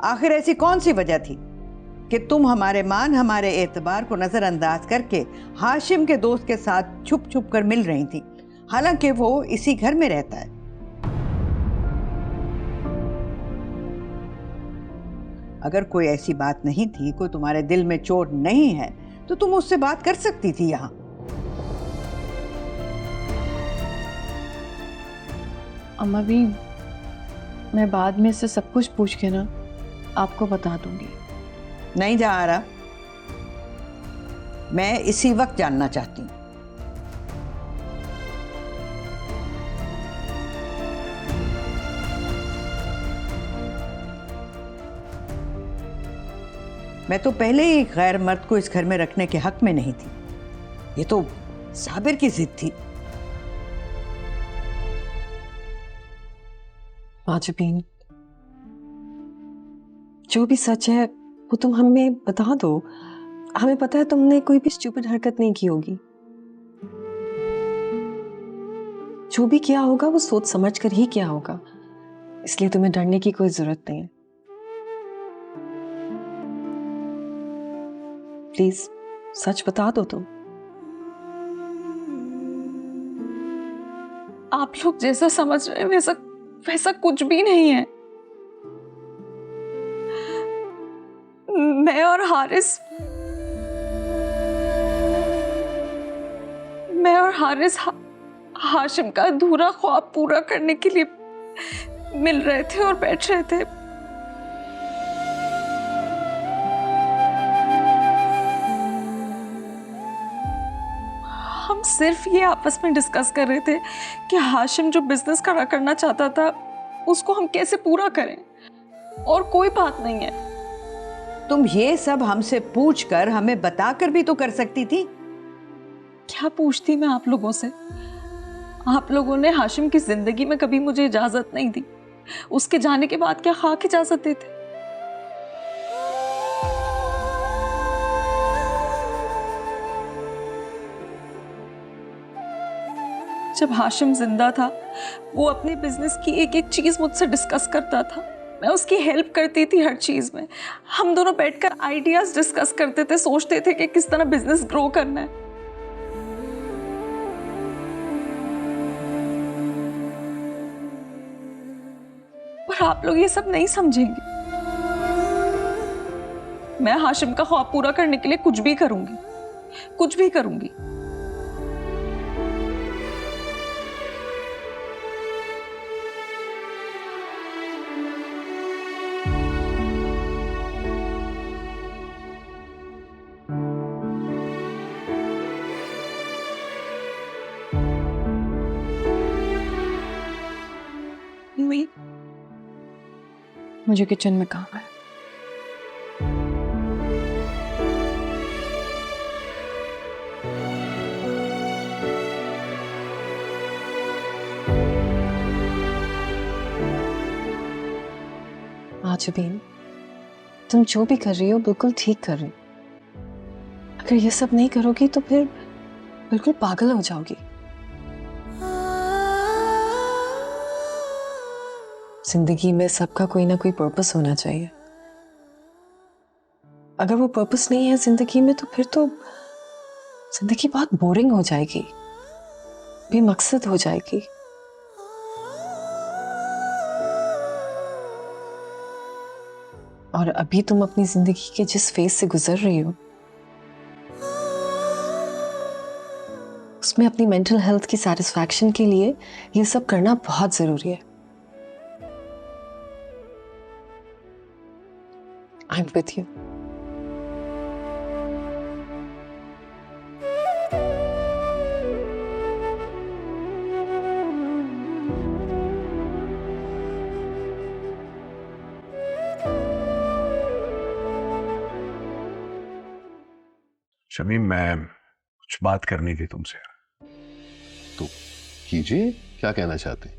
आखिर ऐसी कौन सी वजह थी कि तुम हमारे मान, हमारे एतबार को नजरअंदाज करके हाशिम के दोस्त के साथ छुप छुप कर मिल रही थी, हालांकि वो इसी घर में रहता है। अगर कोई ऐसी बात नहीं थी, कोई तुम्हारे दिल में चोट नहीं है, तो तुम उससे बात कर सकती थी यहां। अम्मा भी, मैं बाद में से सब कुछ पूछ के ना आपको बता दूंगी। नहीं जा रहा, मैं इसी वक्त जानना चाहती हूँ। मैं तो पहले ही गैर मर्द को इस घर में रखने के हक में नहीं थी। ये तो साबिर की जिद थी। माजबीन, जो भी सच है वो तुम हमें बता दो। हमें पता है तुमने कोई भी स्टूपिड हरकत नहीं की होगी। जो भी किया होगा वो सोच समझ कर ही किया होगा, इसलिए तुम्हें डरने की कोई जरूरत नहीं है। प्लीज सच बता दो तुम। आप लोग जैसा समझ रहे हैं वैसा वैसा कुछ भी नहीं है। मैं और हारिस हाशिम का अधूरा ख्वाब पूरा करने के लिए मिल रहे थे और बैठ रहे थे। हम सिर्फ ये आपस में डिस्कस कर रहे थे कि हाशिम जो बिजनेस खड़ा करना चाहता था उसको हम कैसे पूरा करें, और कोई बात नहीं है। तुम ये सब हमसे पूछकर हमें बताकर भी तो कर सकती थी। क्या पूछती मैं आप लोगों से? आप लोगों ने हाशिम की जिंदगी में कभी मुझे इजाजत नहीं दी, उसके जाने के बाद क्या खाक इजाजत देते? जब हाशिम जिंदा था वो अपने बिजनेस की एक एक चीज मुझसे डिस्कस करता था, मैं उसकी हेल्प करती थी हर चीज में। हम दोनों बैठकर आइडियाज डिस्कस करते थे, सोचते थे कि किस तरह बिजनेस ग्रो करना है। पर आप लोग ये सब नहीं समझेंगे। मैं हाशिम का ख्वाब पूरा करने के लिए कुछ भी करूंगी, कुछ भी करूंगी। मुझे किचन में काम है। माजबीन, तुम जो भी कर रही हो बिल्कुल ठीक कर रही हो। अगर ये सब नहीं करोगी तो फिर बिल्कुल पागल हो जाओगी। जिंदगी में सबका कोई ना कोई पर्पस होना चाहिए। अगर वो पर्पस नहीं है जिंदगी में तो फिर तो जिंदगी बहुत बोरिंग हो जाएगी, बेमकसद हो जाएगी। और अभी तुम अपनी जिंदगी के जिस फेज से गुजर रही हो उसमें अपनी मेंटल हेल्थ की सेटिस्फैक्शन के लिए ये सब करना बहुत जरूरी है। I am with you. Shamim, मैं कुछ बात करनी थी तुमसे। तो कीजिए, क्या कहना चाहते हैं?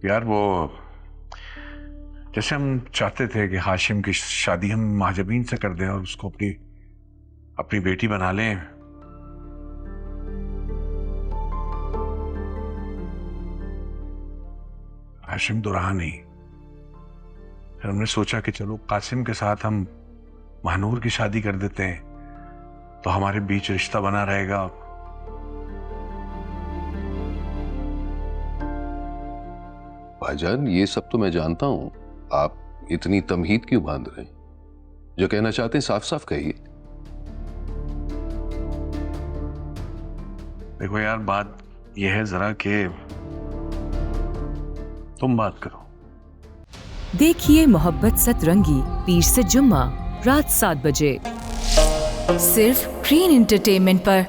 यार वो जैसे हम चाहते थे कि हाशिम की शादी हम माजबीन से कर दें और उसको अपनी अपनी बेटी बना लें। हाशिम तो रहा नहीं, फिर हमने सोचा कि चलो कासिम के साथ हम महानूर की शादी कर देते हैं, तो हमारे बीच रिश्ता बना रहेगा। भाईजान, ये सब तो मैं जानता हूं, आप इतनी तमहीद क्यों बांध रहे हैं? जो कहना चाहते हैं साफ साफ कहिए। देखो यार, बात यह है जरा कि तुम बात करो। देखिए मोहब्बत सतरंगी पीर से जुम्मा रात 7 बजे सिर्फ ग्रीन एंटरटेनमेंट पर।